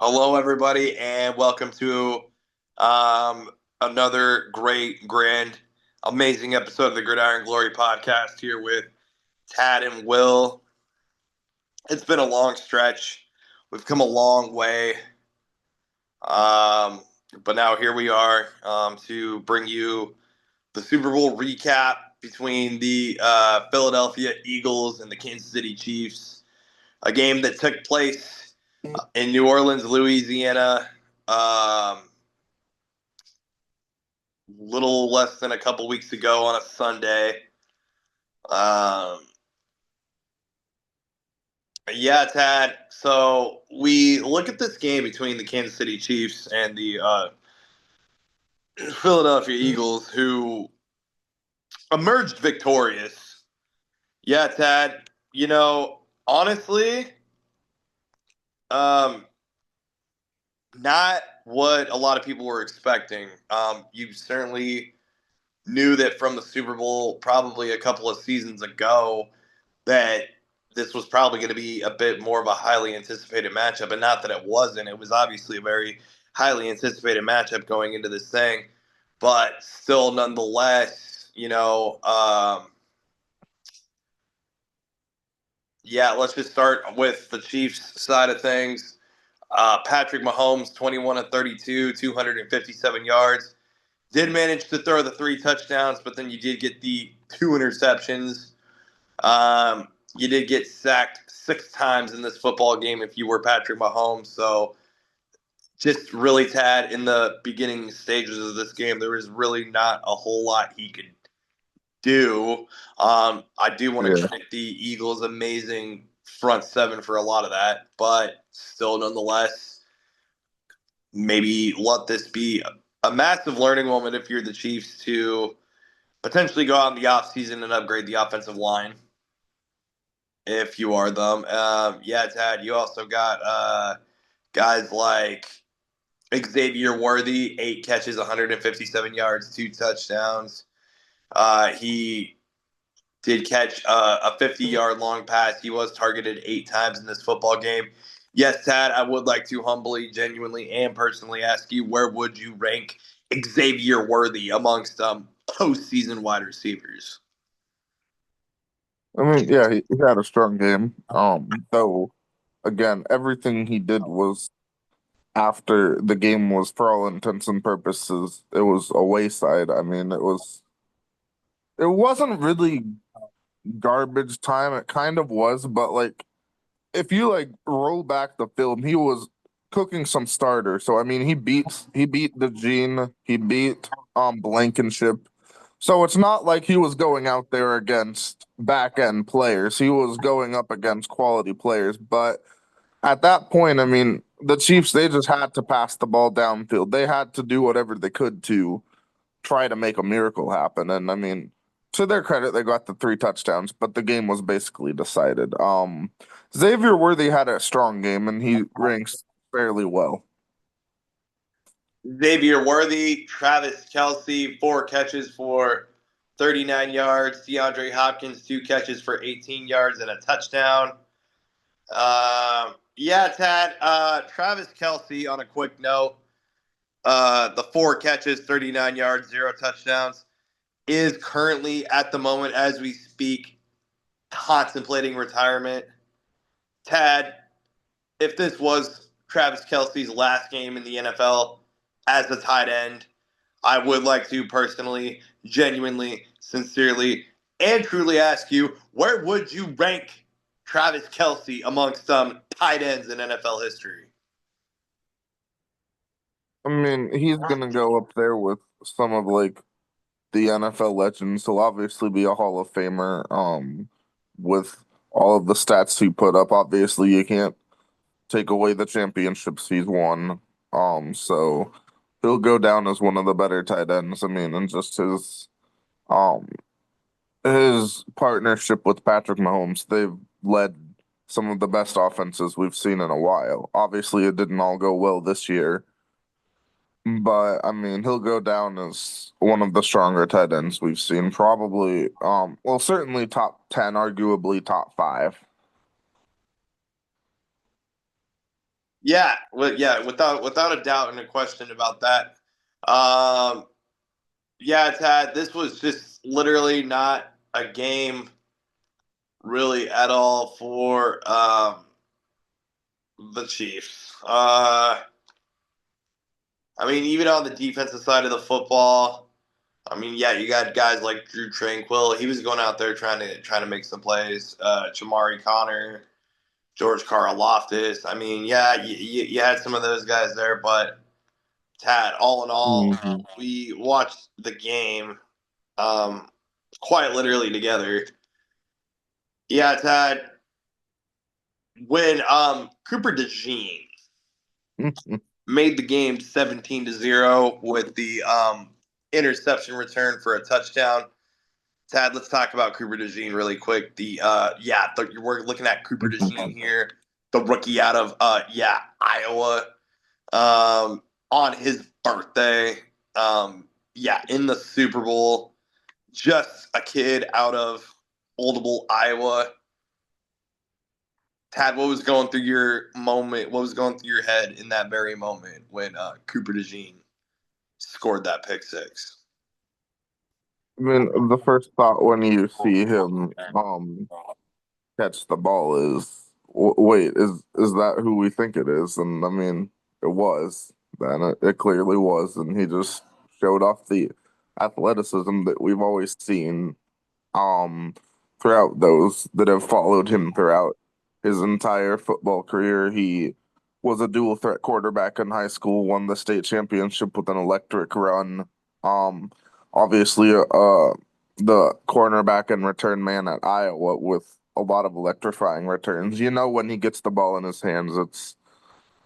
Hello, everybody, and welcome to another great, grand, amazing episode of the Gridiron Glory podcast here with Tad and Will. It's been a long stretch. We've come a long way. Um, but now here we are to bring you the Super Bowl recap between the Philadelphia Eagles and the Kansas City Chiefs, a game that took place in New Orleans, Louisiana. Little less than a couple weeks ago on a Sunday. Um, yeah, Tad. So we look at this game between the Kansas City Chiefs and the Philadelphia Eagles, who emerged victorious. Yeah, Tad. Honestly, um, not what a lot of people were expecting. You certainly knew that from the Super Bowl probably a couple of seasons ago that this was probably going to be a bit more of a highly anticipated matchup. And not that it wasn't. It was obviously a very highly anticipated matchup going into this thing. But still, nonetheless, yeah, let's just start with the Chiefs side of things. Patrick Mahomes, 21 of 32, 257 yards. Did manage to throw the three touchdowns, but then you did get the two interceptions. You did get sacked six times in this football game if you were Patrick Mahomes. So just really, Tad, in the beginning stages of this game, there was really not a whole lot he could do. I do want to Yeah. credit the Eagles' amazing front seven for a lot of that, but still, nonetheless, maybe let this be a massive learning moment if you're the Chiefs to potentially go out in the offseason and upgrade the offensive line if you are them. Yeah, Tad, you also got guys like Xavier Worthy, 8 catches, 157 yards, two touchdowns. He did catch a 50-yard long pass. He was targeted 8 times in this football game. Yes, Tad, I would like to humbly, genuinely, and personally ask you, where would you rank Xavier Worthy amongst postseason wide receivers? I mean, yeah, he had a strong game. Though again, everything he did was after the game was, for all intents and purposes, it was a wayside. I mean, it wasn't really garbage time. It kind of was, but like if you like roll back the film, he was cooking some starters. So I mean, he beat the Gene, he beat Blankenship. So it's not like he was going out there against back end players. He was going up against quality players. But at that point, I mean, the Chiefs, they just had to pass the ball downfield. They had to do whatever they could to try to make a miracle happen. And I mean, to their credit, they got the three touchdowns, but the game was basically decided. Xavier Worthy had a strong game and he ranks fairly well. Xavier Worthy, Travis Kelsey, 4 catches for 39 yards. DeAndre Hopkins, 2 catches for 18 yards and a touchdown. Yeah, Tad. Travis Kelsey, on a quick note, the 4 catches, 39 yards, zero touchdowns, is currently, at the moment as we speak, contemplating retirement. Tad, if this was Travis Kelsey's last game in the NFL as a tight end, I would like to personally, genuinely, sincerely, and truly ask you, where would you rank Travis Kelsey amongst tight ends in NFL history? I mean, he's gonna go up there with some of like the NFL legends. He'll obviously be a Hall of Famer. With all of the stats he put up, obviously you can't take away the championships he's won. So he'll go down as one of the better tight ends. I mean, and just um his partnership with Patrick Mahomes, they've led some of the best offenses we've seen in a while. Obviously, it didn't all go well this year, but I mean, he'll go down as one of the stronger tight ends we've seen. Probably, well, certainly top 10, arguably top 5. Yeah, without a doubt and a question about that. Um, yeah, Tad, this was just literally not a game really at all for the Chiefs. I mean, even on the defensive side of the football, I mean, yeah, you got guys like Drew Tranquill. He was going out there trying to make some plays. Jamari Connor, George Karlaftis. I mean, yeah, you had some of those guys there, but Tad, all in all, Hmm. we watched the game um, quite literally together. Yeah, Tad, when Cooper DeJean made the game 17-0 with the interception return for a touchdown. Tad, let's talk about Cooper DeJean really quick. We're looking at Cooper DeJean here, the rookie out of Iowa, on his birthday. In the Super Bowl, just a kid out of Oldable, Iowa. Tad, what was going through your moment? What was going through your head in that very moment when Cooper DeJean scored that pick six? I mean, the first thought when you see him catch the ball is, wait, is that who we think it is? And I mean, it was. Then it clearly was, and he just showed off the athleticism that we've always seen um throughout those that have followed him throughout his entire football career. He was a dual threat quarterback in high school, won the state championship with an electric run. Um, obviously, the cornerback and return man at Iowa with a lot of electrifying returns. You know, when he gets the ball in his hands, it's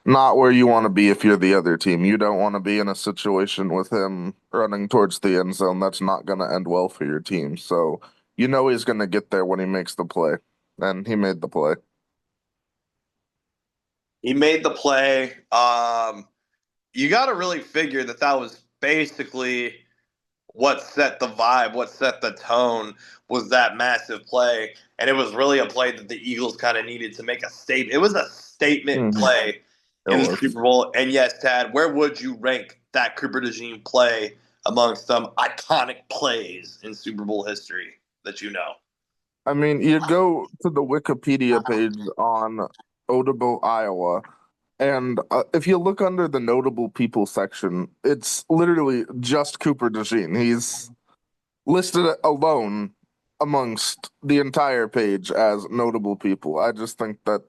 not where you want to be if you're the other team. You don't want to be in a situation with him running towards the end zone. That's not going to end well for your team. So you know he's going to get there when he makes the play. And he made the play. He made the play. You got to really figure that that was basically what set the vibe, what set the tone was that massive play. And it was really a play that the Eagles kind of needed to make a statement. It was a statement Mhm. play It in the was. Super Bowl. And yes, Tad, where would you rank that Cooper DeJean play amongst some iconic plays in Super Bowl history that you know? I mean, you go to the Wikipedia page on Odebo, Iowa, and if you look under the notable people section, it's literally just Cooper DeJean. He's listed alone amongst the entire page as notable people. I just think that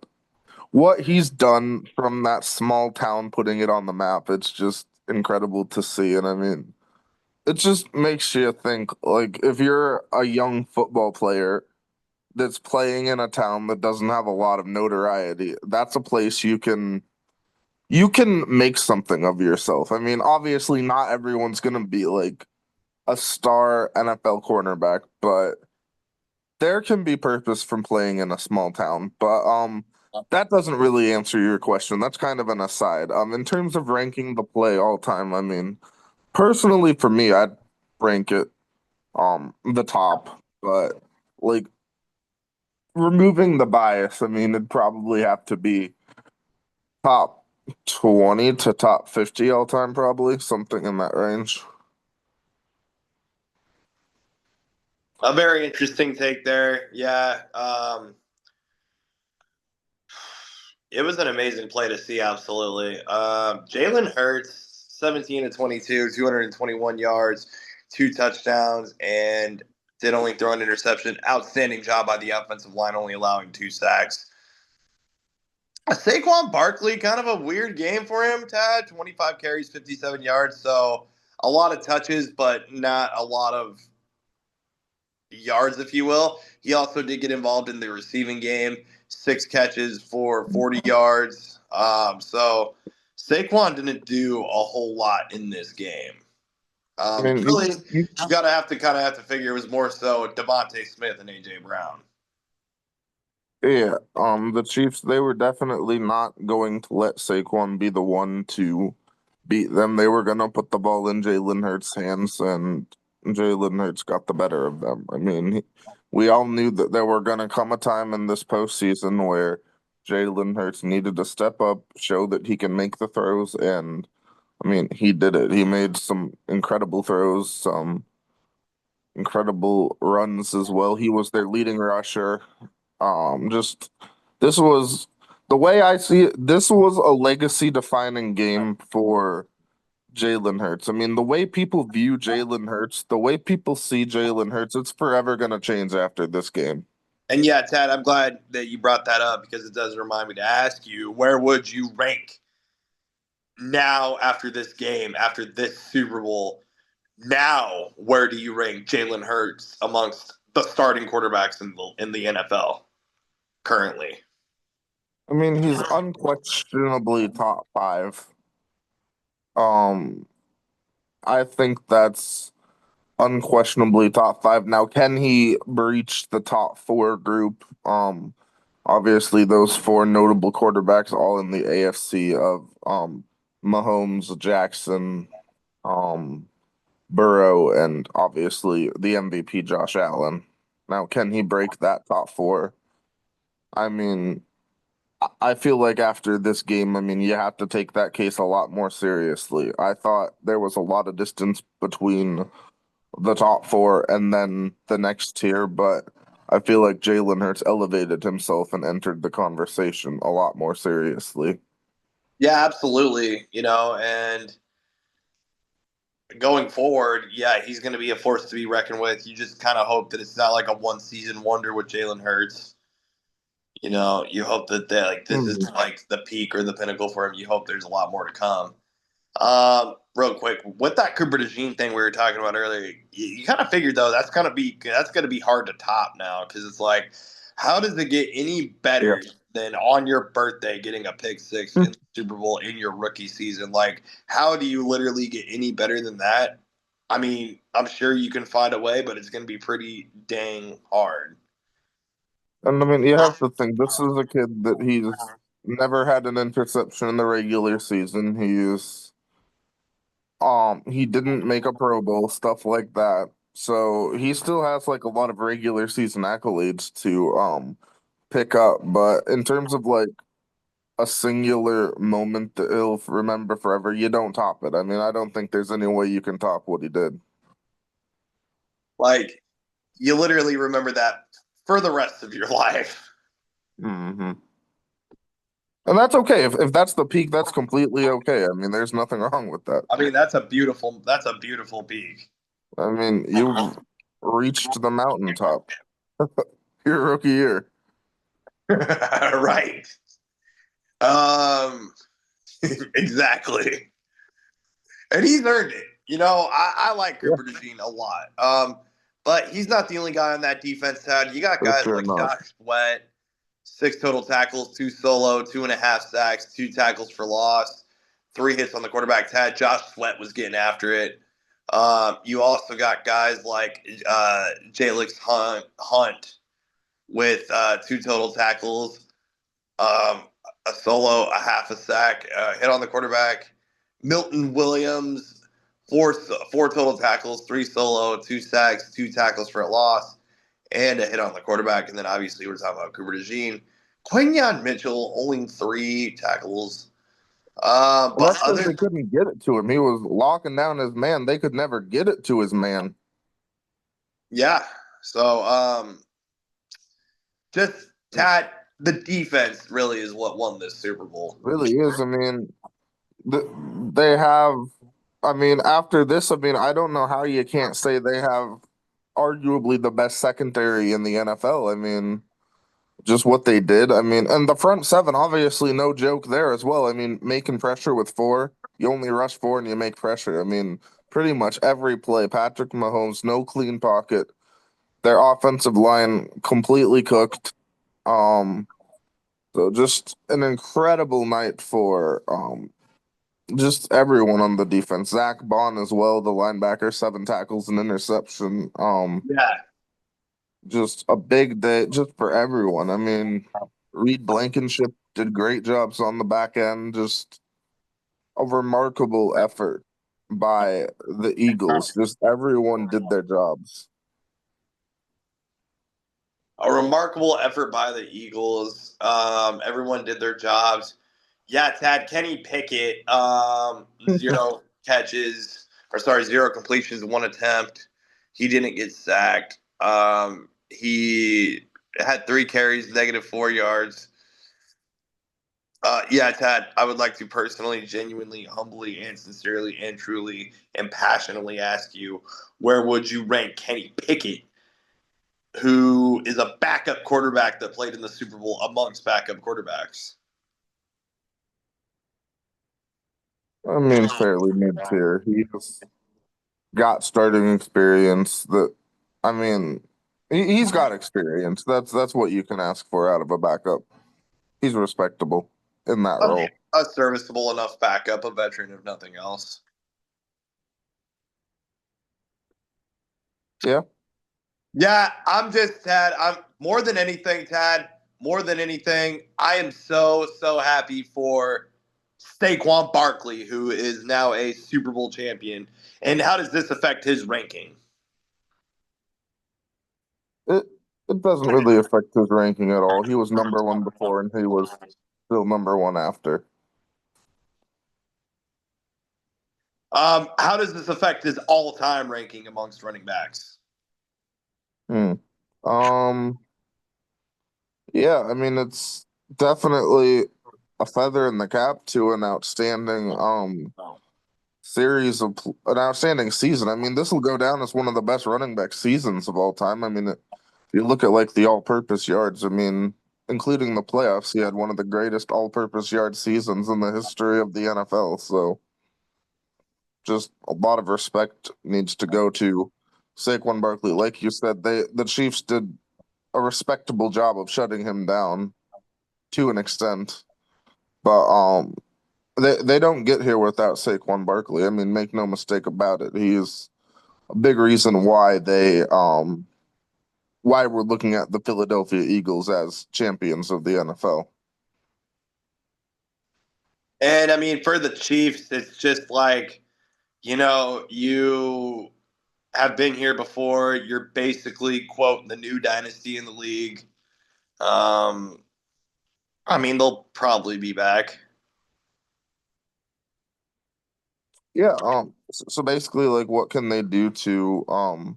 what he's done from that small town, putting it on the map, it's just incredible to see. And I mean, it just makes you think like if you're a young football player that's playing in a town that doesn't have a lot of notoriety, that's a place you can make something of yourself. I mean, obviously not everyone's gonna be like a star NFL cornerback, but there can be purpose from playing in a small town. But that doesn't really answer your question. That's kind of an aside. In terms of ranking the play all time, I mean, personally for me, I'd rank it the top, but like removing the bias, I mean, it'd probably have to be top 20 to top 50 all time, probably something in that range. A very interesting take there. Yeah. It was an amazing play to see, absolutely. Jalen Hurts, 17 to 22, 221 yards, two touchdowns, and did only throw an interception. Outstanding job by the offensive line, only allowing two sacks. Saquon Barkley, kind of a weird game for him, Tad. 25 carries, 57 yards. So a lot of touches, but not a lot of yards, if you will. He also did get involved in the receiving game, six catches for 40 yards. So Saquon didn't do a whole lot in this game. I mean, Really, you gotta have to figure it was more so Devontae Smith and AJ Brown. yeah, the Chiefs, they were definitely not going to let Saquon be the one to beat them. They were gonna put the ball in Jalen Hurts' hands, and Jalen Hurts got the better of them. I mean, we all knew that there were gonna come a time in this postseason where Jalen Hurts needed to step up, show that he can make the throws, and I mean, he did it. He made some incredible throws, some incredible runs as well. He was their leading rusher. Just this was the way I see it, this was a legacy defining game for Jalen Hurts. I mean, the way people view Jalen Hurts, the way people see Jalen Hurts, it's forever going to change after this game. And yeah, Tad, I'm glad that you brought that up because it does remind me to ask you, where would you rank now after this game, after this Super Bowl? Now, where do you rank Jalen Hurts amongst the starting quarterbacks in the NFL currently? I mean, he's unquestionably top five. Um, I think that's unquestionably top five. Now, can he breach the top four group? Obviously, those four notable quarterbacks all in the AFC of Mahomes, Jackson, um, Burrow, and obviously the MVP Josh Allen. Now, can he break that top four? I mean, I feel like after this game, I mean, you have to take that case a lot more seriously. I thought there was a lot of distance between the top four and then the next tier, but I feel like Jalen Hurts elevated himself and entered the conversation a lot more seriously. Yeah, absolutely. And going forward, yeah, he's going to be a force to be reckoned with. You just kind of hope that it's not like a one season wonder with Jalen Hurts. You hope that this is Hmm. like the peak or the pinnacle for him. You hope there's a lot more to come. Real quick, with that Cooper DeJean thing we were talking about earlier, you kind of figured though that's gonna be hard to top now because it's like, how does it get any Yeah. better than on your birthday getting a pick six in the Super Bowl in your rookie season? Like, how do you literally get any better than that? I mean, I'm sure you can find a way, but it's gonna be pretty dang hard. And I mean, you have to think this is a kid that he's never had an interception in the regular season. He didn't make a Pro Bowl, stuff like that. So he still has like a lot of regular season accolades to pick up. But in terms of like a singular moment that he'll remember forever, you don't top it. I mean, I don't think there's any way you can top what he did. Like, you literally remember that for the rest of your life. Hmm. And that's okay. If that's the peak, that's completely okay. I mean, there's nothing wrong with that. I mean, that's a beautiful peak. I mean, you've reached the mountaintop your rookie year. Right. Um, exactly. And he's earned it. I like Yeah, Cooper DeJean a lot. But he's not the only guy on that defense side. You got for guys sure like not. Josh Sweat, six total tackles, two solo, 2.5 sacks, two tackles for loss, three hits on the quarterback. Tad Josh Sweat was getting after it. You also got guys like LIX Hunt with two total tackles, um, a solo, a half a sack, hit on the quarterback. Milton Williams, four total tackles, three solo, two sacks, two tackles for a loss, and a hit on the quarterback. And then obviously we're talking about Cooper DeJean. Quinyon Mitchell only three tackles. Well, But that's because they couldn't get it to him. He was locking down his man. They could never get it to his man. yeah. So just It Tad, the defense really is what won this Super Bowl. really is. I mean, th they have. I mean, after this, I mean, I don't know how you can't say they have arguably the best secondary in the NFL. I mean, just what they did. I mean, and the front seven, obviously, no joke there as well. I mean, making pressure with four, you only rush four and you make pressure. I mean, pretty much every play, Patrick Mahomes, no clean pocket. Their offensive line completely cooked. Um, so just an incredible night for just everyone on the defense. Zach Bond as well, the linebacker, seven tackles and interception. Yeah. Just a big day just for everyone. I mean, Reed Blankenship did great jobs on the back end. Just a remarkable effort by the Eagles. Just everyone did their jobs. A remarkable effort by the Eagles. Everyone did their jobs. Yeah, Tad Kenny Pickett, zero catches, or sorry, zero completions, one attempt. He didn't get sacked. He had 3 carries, -4 yards. Yeah, Tad, I would like to personally, genuinely, humbly, and sincerely, and truly, and passionately ask you, where would you rank Kenny Pickett, who is a backup quarterback that played in the Super Bowl amongst backup quarterbacks? I mean, fairly mid-tier. He's got starting experience. I mean, he's got experience. That's what you can ask for out of a backup. He's respectable in that A, role. a serviceable enough backup, a veteran, if nothing else. Yeah. Yeah, I'm just Tad. I'm more than anything, Tad. More than anything, I am so happy for Saquon Barkley, who is now a Super Bowl champion. And how does this affect his ranking? It it doesn't really affect his ranking at all. He was number one before, and he was still number one after. How does this affect his all-time ranking amongst running backs? Hmm. Um. Yeah. I mean, it's definitely a feather in the cap to an outstanding season. I mean, this will go down as one of the best running back seasons of all time. I mean, if you look at like the all-purpose yards, I mean, including the playoffs, he had one of the greatest all-purpose yard seasons in the history of the NFL. So just a lot of respect needs to go to Saquon Barkley. Like you said, the Chiefs did a respectable job of shutting him down to an extent, but they don't get here without Saquon Barkley. I mean, make no mistake about it. He's a big reason why we're looking at the Philadelphia Eagles as champions of the NFL. And I mean, for the Chiefs, it's just like, you have been here before. You're basically, quote, the new dynasty in the league. Um, I mean, they'll probably be back. Yeah, so basically like what can they do to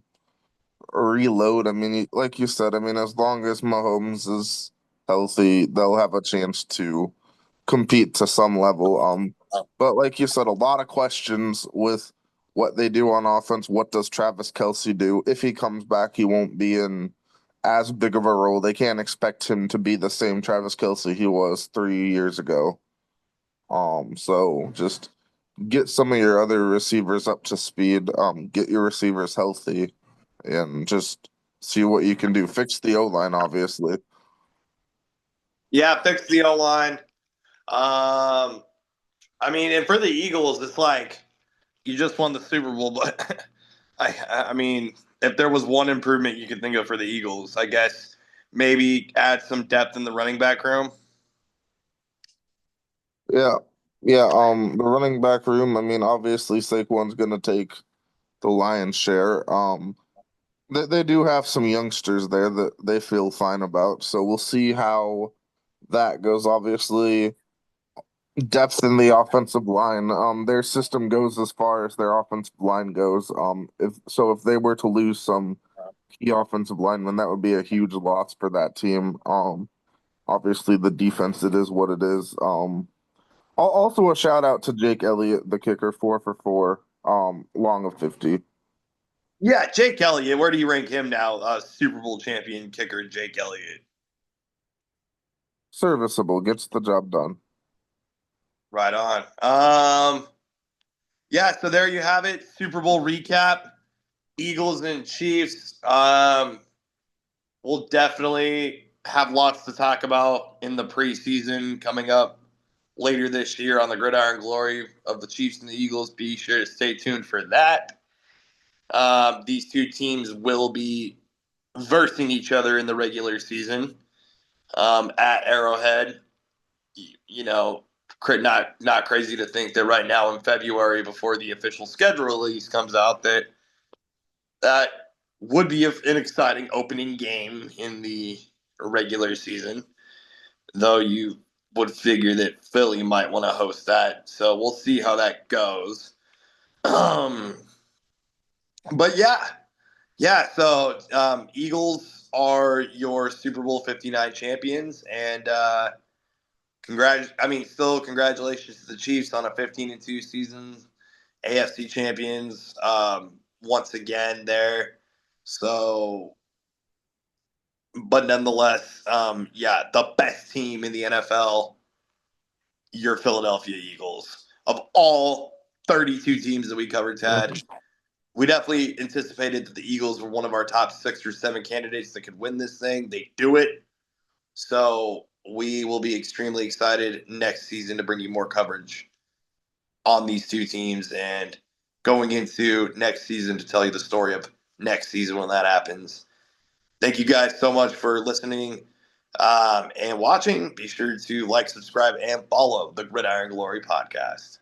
reload? I mean, like you said, I mean as long as Mahomes is healthy, they'll have a chance to compete to some level. But like you said, a lot of questions with what they do on offense. What does Travis Kelce do? If he comes back, he won't be in as big of a role. They can't expect him to be the same Travis Kelce he was 3 years ago. So just get some of your other receivers up to speed. Get your receivers healthy, and just see what you can do. Fix the O line, obviously. Yeah, fix the O line. I mean, and for the Eagles, it's like you just won the Super Bowl, but I mean, if there was one improvement you could think of for the Eagles, I guess maybe add some depth in the running back room. Yeah, yeah. The running back room. I mean, obviously Saquon's gonna take the lion's share. They do have some youngsters there that they feel fine about, so we'll see how that goes. Obviously, depth in the offensive line. Their system goes as far as their offensive line goes. If they were to lose some key offensive linemen, that would be a huge loss for that team. Obviously the defense, it is what it is. Also a shout out to Jake Elliott, the kicker, 4 for 4, long of 50. Yeah, Jake Elliott. Where do you rank him now? Super Bowl champion kicker Jake Elliott. Serviceable, gets the job done. Right on. Yeah. So there you have it. Super Bowl recap. Eagles and Chiefs. We'll definitely have lots to talk about in the preseason coming up later this year on the Gridiron Glory of the Chiefs and the Eagles. Be sure to stay tuned for that. These two teams will be versing each other in the regular season at Arrowhead. You know, not crazy to think that right now in February, before the official schedule release comes out, that would be an exciting opening game in the regular season, though you would figure that Philly might want to host that. So we'll see how that goes. Um, but yeah. So Eagles are your Super Bowl 59 champions, and still congratulations to the Chiefs on a 15-2 season, AFC champions once again there. So, but nonetheless, the best team in the NFL, your Philadelphia Eagles. Of all 32 teams that we covered, Tad, we definitely anticipated that the Eagles were one of our top 6 or 7 candidates that could win this thing. They do it. So we will be extremely excited next season to bring you more coverage on these two teams and going into next season to tell you the story of next season when that happens. Thank you guys so much for listening and watching. Be sure to like, subscribe, and follow the Gridiron Glory podcast.